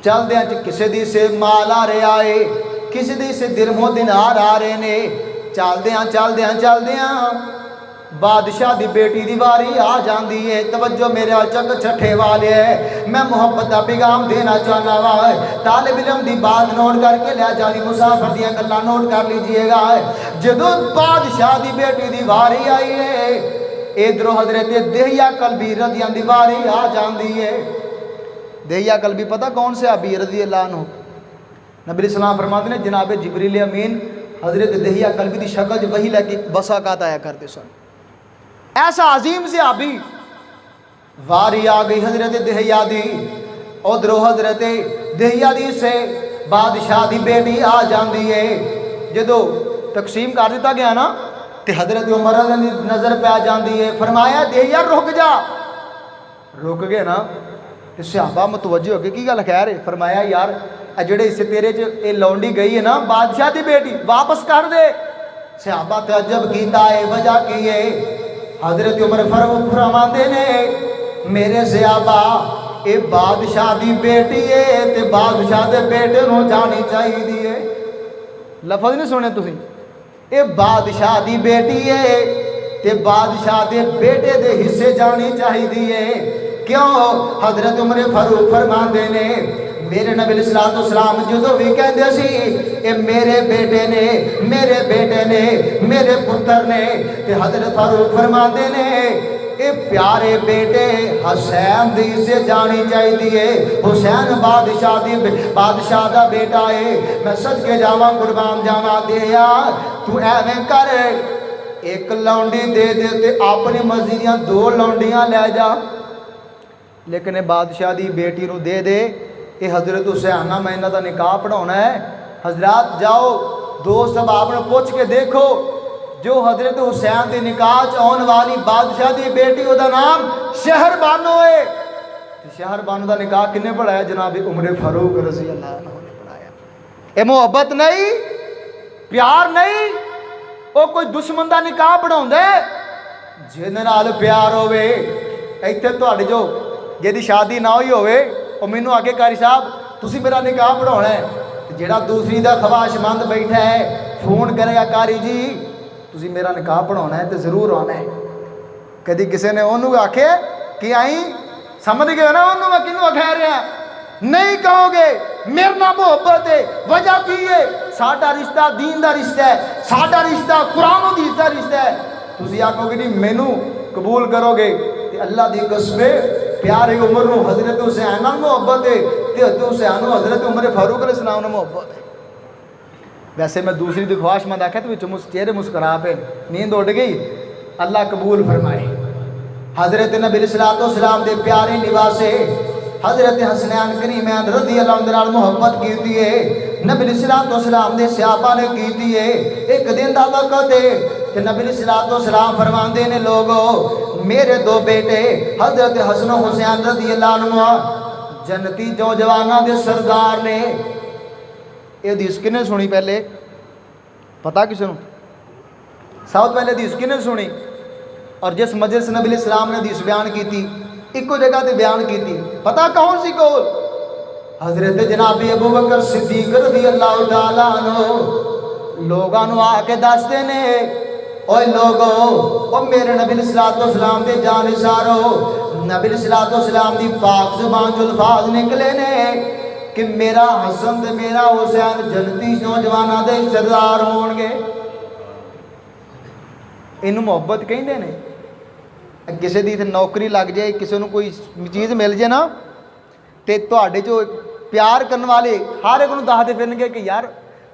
چل دیاں کسی دی سے مال آ رہے آئے، کسی دی سے درہم و دینار آ رہے نے، چل دیاں بادشاہ دی بیٹی دی واری آ جاندی ہے۔ توجہ میرے چک چھٹے والے ہے، میں محبت دا پیغام دینا چاہنا وا، طالب علم دی بات نوٹ کر کے لے جانی، مسافر دیاں گلاں نوٹ کر لیجئے گا۔ جدوں بادشاہ دی بیٹی دی واری آئی ہے، ادھروں حضرت دہیا کلبی رضی اللہ دی واری آ جاندی ہے۔ دہیا کلبی پتہ کون سے ابی رضی اللہ عنہ؟ نبی علیہ السلام فرماتے ہیں جناب جبریل امین حضرت دہیا کلبی دی شکل جو وہی لے کے بساکات آیا کرتے سن، ایسا عظیم سے ابھی واری آ گئی حضرت دہیا دی، ادھروں حضرت دہیا دی سے بادشاہ دی بیٹی آ جاندی ہے۔ جدو تقسیم کر دیتا گیا نا تے حضرت عمر دی نظر پہ آ جاندی ہے، فرمایا دہیا رک جا، رک گئے نا تے صحابہ متوجہ ہو گئے کی گل خیر ہے؟ فرمایا یار جڑے اسے تیرے اے لونڈی گئی ہے نا بادشاہ دی بیٹی واپس کر دے۔ صحابہ تعجب کیتا ہے، وجہ کی ہے؟ حضرت عمر فاروق فرماندے نے میرے صحابہ اے بادشاہ دی بیٹی ہے تے بادشاہ دے بیٹے نوں جانی چاہیے ہے۔ لفظ نہیں سنے تسی؟ اے بادشاہ دی بیٹی ہے تے بادشاہ دے بیٹے دے حصے جانی چاہیے ہے۔ کیوں؟ حضرت عمر فاروق فرماندے نے میرے نبی علیہ السلام جدو بھی کہندے سی اے میرے بیٹے نے، میرے بیٹے نے، میرے پتر نے، تے حضرت فاروق فرماندے نے اے پیارے بیٹے حسین دی سے جانی چاہیے، حسین بادشاہ دا بیٹا ہے۔ میں سچ کے جاواں قربان جاواں دیا تو ایویں کر ایک لونڈی دے دے تے اپنی مرضی دیاں 2 لونڈیاں لے جا، لیکن بادشاہ دی بیٹی نو دے دے۔ اے حضرت حسین میں انہاں دا نکاح پڑھانا ہے۔ حضرات جاؤ دوست اب آپ نے پوچھ کے دیکھو جو حضرت حسین دی نکاح آن والی بادشاہ دی بیٹی او دا نام شہر بانو ہے۔ شہر بانو دا نکاح کنے پڑھایا؟ جناب عمر فاروق رضی اللہ عنہ نے پڑھایا۔ اے محبت نہیں، پیار نہیں، او کوئی دشمن دا نکاح پڑھاوندا ہے؟ جن نال پیار ہوے ایتھے تہاڈی جو جدی شادی نہ ہوئی ہوے او مینوں آگے قاری صاحب تسی میرا نکاح پڑھاونا ہے، جیڑا دوسری دا خواہش مند بیٹھا ہے فون کرے گا قاری جی تسی میرا نکاح پڑھاونا ہے تے ضرور آنا ہے۔ کدی کسی نے انہوں آکھے کہ آئیں سمجھ گئے نا انہوں میں کنوں کہہ رہے ہیں نہیں کہو گے میرے نہ محبت ہے وجہ کی ہے ساڈا رشتہ دین دا رشتہ ہے ساڈا رشتہ قرآن و حدیث دا رشتہ ہے تسی آکھو گے نہیں مینوں قبول کرو گے تے اللہ دی قسم پیارے عمر نو حضرت حسین نال محبت ہے تے حضرت حسین نو حضرت عمر فاروق علیہ السلام نال محبت ہے ویسے میں دوسری دی خواہش مند آکھیا تو چہرے مسکرا پہ نیند اڑ گئی اللہ قبول فرمائے حضرت نبی علیہ السلام دے پیارے نواسے حضرت حسنین کریمین رضی اللہ عنہ محبت کیتی ہے نبی علیہ السلام دے صحابہ نے کیتی ہے ایک دن دا وقت ہے کہ نبی علیہ السلام فرماندے نے لوگو میرے دو بیٹے حضرت حسن و حسین رضی اللہ عنہ جنتی نوجواناں دے سردار نے یہ حدیث کنے سنی پہلے پتہ کسے نو سب پہلے حدیث کنے سنی اور جس مجلس نبی علیہ السلام نے حدیث بیان کی تھی ایک کو جگہ تے بیان کی تھی پتہ کون سی کول حضرت جناب ابو بکر صدیق رضی اللہ تعالیٰ عنہ لوگاں نو آ کے دستے نے اوے لوگو او میرے نبی علیہ السلام دے جانثارو نبی علیہ السلام دی پاک زبان جو الفاظ نکلے نے کہ میرا حسن تے میرا حسین جنتی نوجواناں دے سردار ہون گے انہوں محبت کہیں دے نے کسی دی نوکری لگ جائے کسی نو کوئی چیز مل جائے نا تے تواڈے جو پیار کرنے والے ہر ایک نو دسدے پھرن گے کہ یار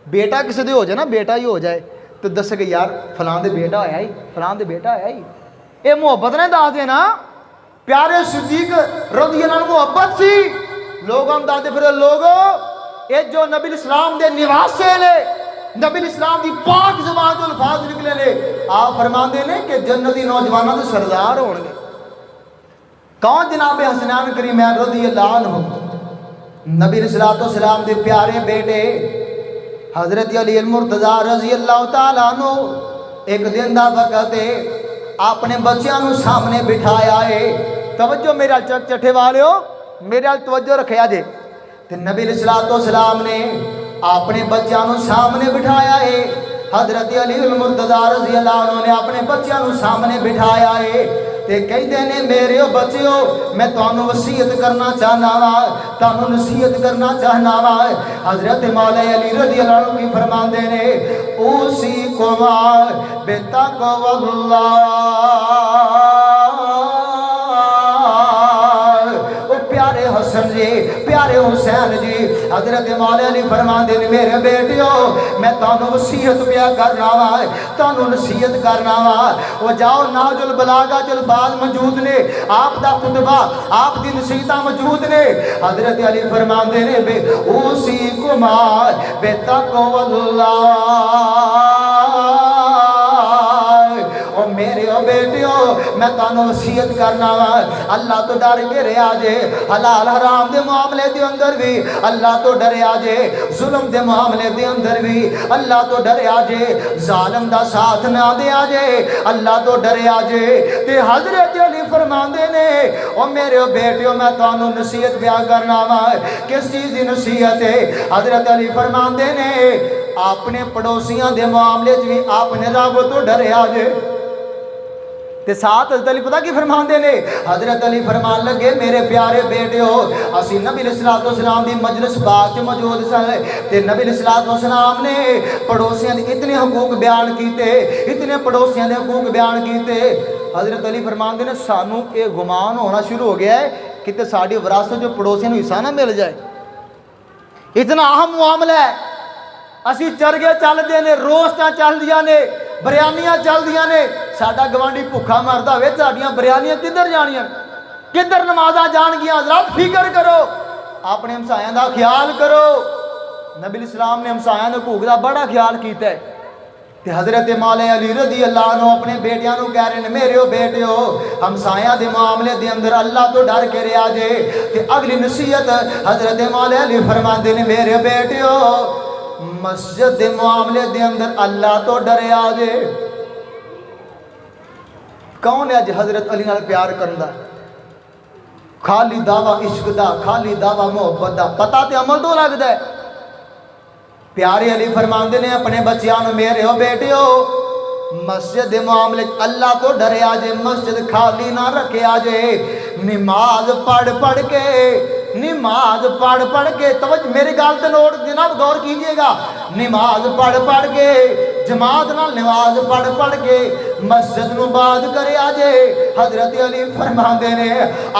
بیٹا کسی دے ہو جائے نا بیٹا ہی ہو جائے تو دسے کہ یار فلاں دے بیٹا ہویا ہی فلاں دے بیٹا ہویا ہی اے محبت نے دس دے نا پیارے صدیق رضی اللہ عنہ محبت سی لوگوں دسدے پھر لوگو اے جو نبی الاسلام دے نواسے نے نبی الاسلام دی پاک زبان جو الفاظ نکلے نے آپ فرماندے نے کہ جنتی نوجوانوں دے سردار ہون گے کون جناب حسنین کریمین رضی اللہ عنہ نبی علیہ السلام دے پیارے بیٹے حضرت علی المرتضی رضی اللہ تعالیٰ عنہ ایک دن دا وقت ہے اپنے بچیاں نو سامنے بٹھایا ہے توجہ میرے چک چٹھے والے ہو میرے توجہ رکھیا جے تے نبی علیہ السلام نے اپنے بچیاں نو سامنے بٹھایا ہے حضرت علی المرتضی رضی اللہ عنہ نے اپنے بچیاں نو سامنے بٹھایا ہے تے کہندے نے میرے بچیو میں تانوں وصیت کرنا چاہنا وا تانوں نصیحت کرنا چاہنا وا حضرت مولا علی رضی اللہ عنہ کی فرماندے نے اوصیکم بتقوی اللہ پیارے حسن جی پیارے حسین جی حضرت مولا علی فرماندے نے میرے بیٹیو میں تانوں وصیت پیا کرنا وا تانوں نصیحت کرنا وا او جاؤ نہج البلاغہ چ الفاظ موجود نے آپ دا خطبہ آپ دی نصیحتاں موجود نے حضرت علی فرماندے نے بے اوصیکم بتقوی اللہ او میرے او بیٹیو میں تانوں وصیت کرنا وا اللہ تو ڈر کے رہیا جے حلال حرام دے معاملے دے اندر بھی اللہ تو ڈریا جے ظلم دے معاملے دے اندر بھی اللہ تو ڈریا جے ظالم دا ساتھ نہ دیا جے اللہ تو ڈریا جے تے حضرت علی فرماندے نے او میرے او بیٹیو میں تانوں نصیحت بیان کرنا وا کس چیز دی نصیحت ہے حضرت علی فرماندے نے اپنے پڑوسیاں دے معاملے چ بھی اپنے رب تو ڈریا جے تے ساتھ حضرت علی پتہ کی فرماندے نے حضرت علی فرمان لگے میرے پیارے بیٹے ہو اسی نبی علیہ السلام دی مجلس پاک چ موجود سن تے نبی علیہ السلام نے پڑوسیاں دے اتنے حقوق بیان کیتے اتنے پڑوسیاں دے حقوق بیان کیتے حضرت علی فرماندے نے سانو اے گمان ہونا شروع ہو گیا ہے کہ تے ساڈی وراثت جو پڑوسیاں نوں حصہ نہ مل جائے اتنا اہم معاملہ ہے اسی چرگے چل دے نے روسٹاں چل دیاں نے بریانیاں چل دیاں نے ساڈا گوانڈی بھوکا مردا ہوئے ساڈیاں بریانیاں کدھر جانیاں کدھر نمازاں جان گیاں حضرات فکر کرو اپنے ہمسایاں دا خیال کرو نبی الاسلام نے ہمسایاں دے حقوق دا بڑا خیال کیتا ہے تے حضرت مولا علی رضی اللہ عنہ اپنے بیٹیاں نو کہہ رہے نے میرے بیٹیو ہمسایاں دے معاملے دے اندر اللہ تو ڈر کے رہیا جے تے اگلی نصیحت حضرت مولا علی فرماندے نے میرے بیٹیو مسجد دے معاملے دے اندر اللہ تو ڈریا جے کون ہے اج حضرت علی نال پیار کرندا خالی دعویٰ عشق دا خالی دعویٰ محبت دا پتہ تے عمل تو لگدا ہے پیارے علی فرماندے نے اپنے بچیاں نو میرے او بیٹیو مسجد دے معاملے اللہ تو ڈرے آجے، مسجد خالی نہ رکھے آجے، نماز پڑھ کے توجہ میری گال تے نوٹ جناب غور کیجئے گا، نماز پڑھ کے جماعت نال نماز پڑھ کے مسجد نو باد کرے آجے۔ حضرت علی فرماندے نے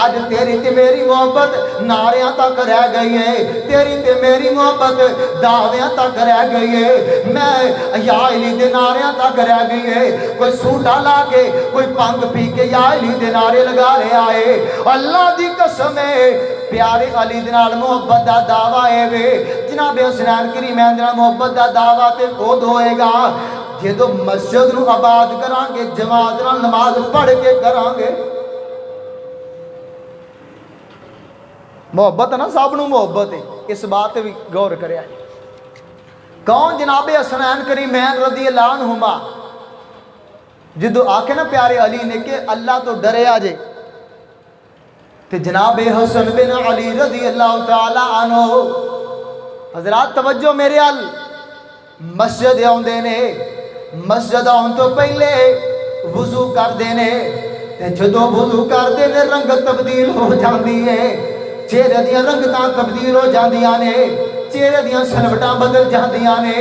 آج تیری تے میری محبت ناریاں تک رہ گئی ہے، تیری تے میری محبت دعویاں تک رہ گئی ہے، میں یا علی دے ناریاں تک رہ گئی ہے۔ کوئی سوٹا لا کے کوئی پنگ پی کے یا علی دے نعرے لگا رہے آئے، اللہ دی قسم ہے پیارے علی دے نال محبت دا دعویٰ ہے وے، جناب حسنین کریمین دے نال محبت دا دعویٰ تے خود ہوئے گا جدو مسجد نو آباد کران گے، جماعت نال نماز پڑھ کے کران گے۔ محبت ہے نا، سب نو محبت ہے، اس بات بھی غور کرے آئے۔ کون جناب حسنین کریمین رضی اللہ عنہما جدو آکے نا پیارے علی نے کہ اللہ تو ڈرے آجے، تے جناب حسن بن علی رضی اللہ تعالی عنہ حضرات توجہ میرے ال مسجد آن دینے، مسجد آن تو پہلے وضو کر دینے، جدو وضو کر دینے رنگ تبدیل ہو جاندی ہے، چہرے دیاں رنگتاں تبدیل ہو جاندیاں نے، چہرے دیاں سلوٹاں بدل جاندیاں نے،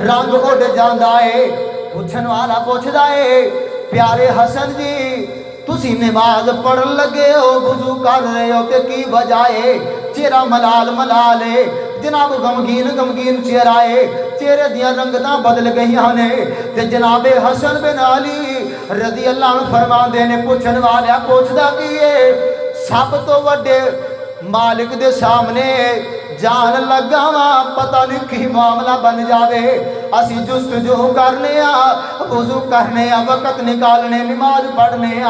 رنگ اڑ جاندا ہے۔ پوچھن والا پوچھدا ہے پیارے حسن جی تسی نماز پڑھن لگے ہو، وضو کر رہے ہو کہ کی وجہ ہے؟ چہرہ ملال ہے جناب، غمگین چہرہ ہے، چہرے دیاں رنگتاں بدل گئیاں نے۔ تے جناب حسن بن علی رضی اللہ عنہ فرماندے نے پوچھن والا پوچھدا کیے سب تو وڈے مالک دے سامنے جان لگا وا پتہ نہیں کی معاملہ بن جاوے، اسی جستجو کرنے وضو کرنے وقت نکالنے نماز پڑھنے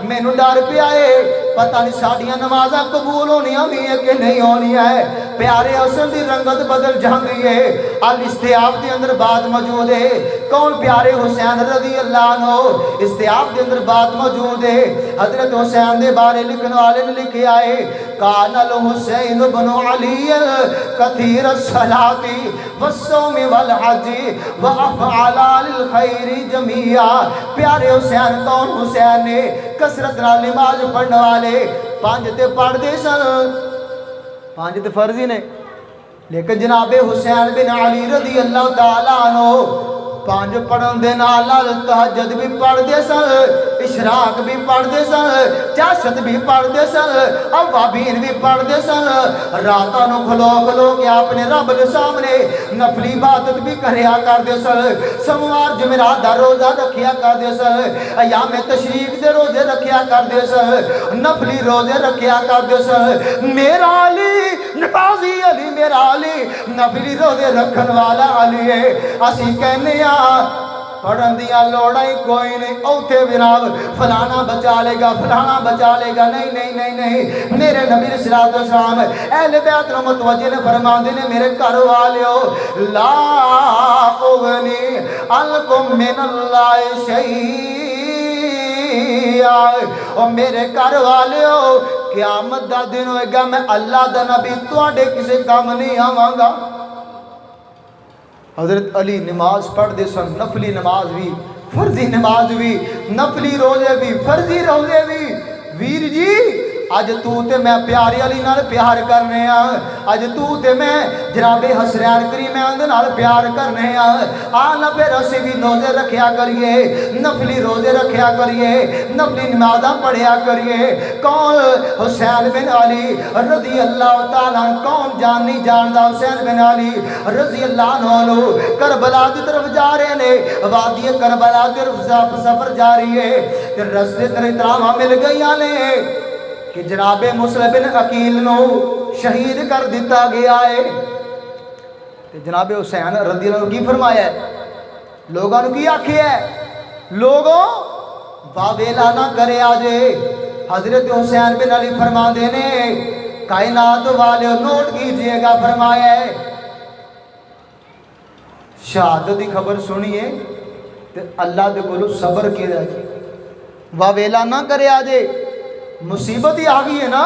مینوں ڈر پیا ہے پتہ نہیں ساڈیاں نمازاں قبول ہونیاں بھی ہے کہ نہیں ہونی ہے۔ پیارے حسن دی رنگت بدل جاندی ہے، الاستیاب دے اندر بات موجود ہے، کون پیارے حسین رضی اللہ عنہ استیاب دے اندر بات موجود ہے۔ حضرت حسین دے بارے لکھن والے نے لکھیا ہے کان الحسین بن علی کثیر الصلاۃ والصوم والحج وافعال الخیر جميعا۔ پیارے حسین کون حسین نے کثرت نال نماز پڑھنے والے، پانچ تے پڑھ دے سن، پانچ تے فرض ہی نے، لیکن جناب حسین بن علی رضی اللہ تعالی عنہ پانچ پڑھن دے نال تہجد بھی پڑھ دے سن، اشراق بھی پڑھ دے سن، چاشت بھی پڑھ دے سن، اوابین بھی پڑھ دے سن، راتاں نو کھلو کے اپنے رب دے سامنے نفلی عبادت بھی کریا کر دے سن، سوموار جمعرات دا روزہ رکھیا کر دے سن، ایام تشریق دے روزے رکھیا کر دے سن، نفلی روزے رکھیا کر دے سن۔ میرا علی نمازی علی، میرا علی نفلی روزے رکھن والا علی ہے۔ اسی کہنے پڑھن دیا لوڑائی کوئی نہیں، اوتھے بناب فلانا بچا لے گا فلانا بچا لے گا، نہیں نہیں نہیں نہیں۔ میرے نبی صلی اللہ علیہ وسلم اہل بیت نو متوجہ نے فرماندے نے میرے گھر والیو لا اغنی عنکم من اللہ شیئا، اور میرے گھر والیو قیامت دا دن ہوئے گا میں اللہ دا نبی تواڈے کسے کام نہیں آواں گا۔ حضرت علی نماز پڑھ دے سن، نفلی نماز بھی، فرضی نماز بھی، نفلی روزے بھی، فرضی روزے بھی۔ ویر جی اج تو تے میں پیارے علی نال پیار کرنے اج تو تے میں جناب حسنین کریمین دے نال پیار کرنے نہ پھر اسی بھی روزے رکھیا کریے، نفلی روزے رکھیا کریے، نفلی نمازاں پڑھیا کریے۔ کون حسین بن علی رضی اللہ تعالیٰ عنہ، کون جان نہیں جاندا حسین بن علی رضی اللہ عنہ کربلا دی طرف جا رہے نے، وادی کربلا دی طرف سفر جاری ہے، رستے تے اطراواں مل گئیاں نے کہ جناب مسلم بن عقیل نو شہید کر دیتا گیا ہے۔ جناب حسین رضی اللہ عنہ کی فرمایا ہے، لوگوں نے کی آکھیا ہے، لوگوں واویلا نہ کرے آجے۔ حضرت حسین بن علی فرما دینے کائنات والے نوٹ کیجئے گا، فرمایا ہے شہادت کی خبر سنیے تے اللہ دے کولو صبر کی رہ جائے، واویلا نہ کرے آجے۔ مصیبت ہی آگئی ہے نا،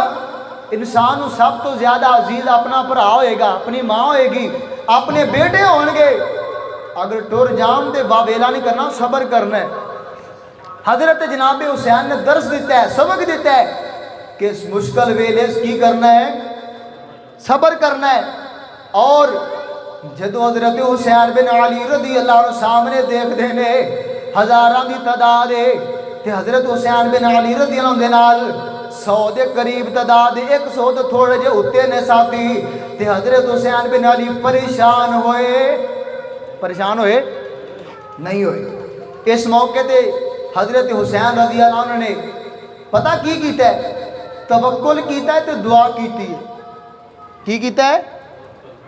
انسان سب تو زیادہ عزیز اپنا بھرا ہوئے گا، اپنی ماں ہوئے گی، اپنے بیٹے ہون گے، اگر ٹر جام تے واویلا نہیں کرنا، صبر کرنا ہے۔ حضرت جناب حسین نے درس دیتا ہے، سبق دیتا ہے کہ اس مشکل ویلے کی کرنا ہے، صبر کرنا ہے۔ اور جدو حضرت حسین بن علی رضی اللہ عنہ سامنے دیکھ دینے ہزاراں دی تعداد ہے، تے حضرت حسین بن علی رضی اللہ عنہ دے نال 100 دے قریب تعداد، 100 تو تھوڑے جے اتے نے ساتھی، تے حضرت حسین بن علی پریشان ہوئے نہیں ہوئے۔ اس موقع تے حضرت حسین رضی اللہ عنہ نے پتہ کی کیتا ہے؟ توکل کیتا ہے تے دعا کیتی ہے۔ کی کیتا ہے؟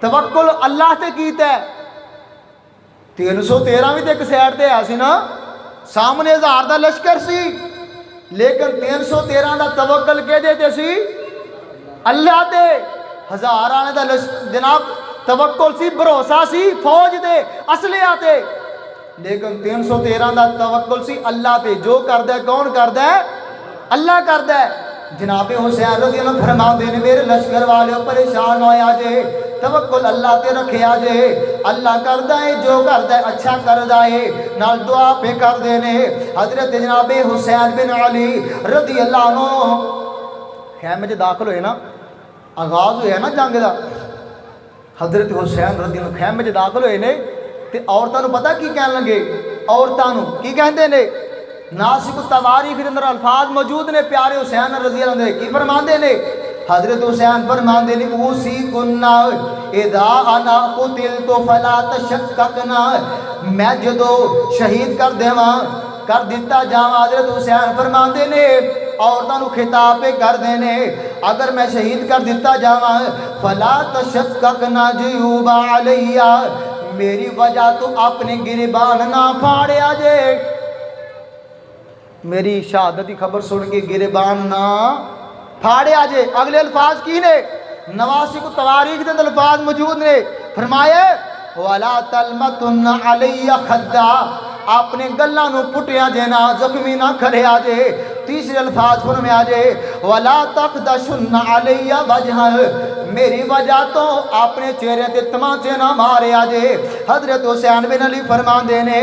توکل اللہ تے کیتا ہے۔ 313 بھی تے ایک سائڈ تے آسی نا، سامنے 1000 دا لشکر سی، لیکن 313 دا توکل کے دیتے سی اللہ تے، 1000 آنے دا جناب توکل سی، بھروسہ سی فوج دے اسلحہ تے، لیکن 313 دا توکل سی اللہ تے۔ جو کردہ ہے کون کردہ ہے؟ اللہ کردہ ہے۔ جناب حسین رضی اللہ فرما دینے میرے لشکر والے پریشان ہویا جے، توکل اللہ تے رکھیا جے، اللہ کردہ ہے جو کردہ ہے اچھا کردہ ہے، نال دعا پہ کر دینے۔ حضرت جناب حسین بن علی رضی اللہ عنہ خیمے جے داخل ہوئے نا، آغاز ہوئے نا جنگ دا، حضرت حسین رضی اللہ عنہ خیمے جے داخل ہوئے نے، تے عورتاں نو پتہ کی کہن لگے؟ عورتاں نو کی کہندے نے؟ ناسک تواریخ کے اندر الفاظ موجود نے، پیارے حسین رضی اللہ عنہ کی فرماندے نے؟ حضرت حسین فرماندے نے اوسی کننا اذا انا قتلت فلا تشککنا، میں جدو شہید کر دیتا جاواں، حضرت حسین فرماندے نے عورتاں نو خطاب پہ کر دینے، اگر میں شہید کر دیتا جاواں فلا تشککنا جیوب علیہ، میری وجہ تو اپنے گریبان نہ پھاڑیا جے۔ میری شہادت کی خبر سن کے گریبان نہ پھاڑیا جے۔ اگلے الفاظ کی نے؟ نواسک تواریخ دے الفاظ موجود نے، فرمایا وَلَا تَلْمَتُنَّ عَلَيَّ خَدَّا، اپنے گلہ نو پٹیا جے نہ، زخمی نہ کھریا جے۔ تیسرے الفاظ فرمایا جے وَلَا تَقْدَشُنَّ عَلَيَّ وَجْهَ، میری وجہ تو اپنے چہرے تے تمانچے نہ ماریا جے۔ حضرت حسین بن علی فرمان دینے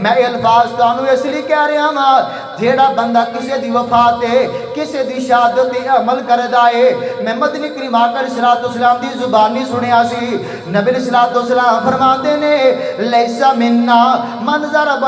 میں الفاظ تانوں اس لیے کہہ رہا ہوں، جیڑا بندہ کسی دی وفات ہے، کسی دی شہادت عمل کردا ہے، میں مدنی کریم آقا علیہ الصلوۃ والسلام دی زبانی سنیا سی، نبی علیہ الصلوۃ والسلام فرماتے نے لیسا منا من ضرب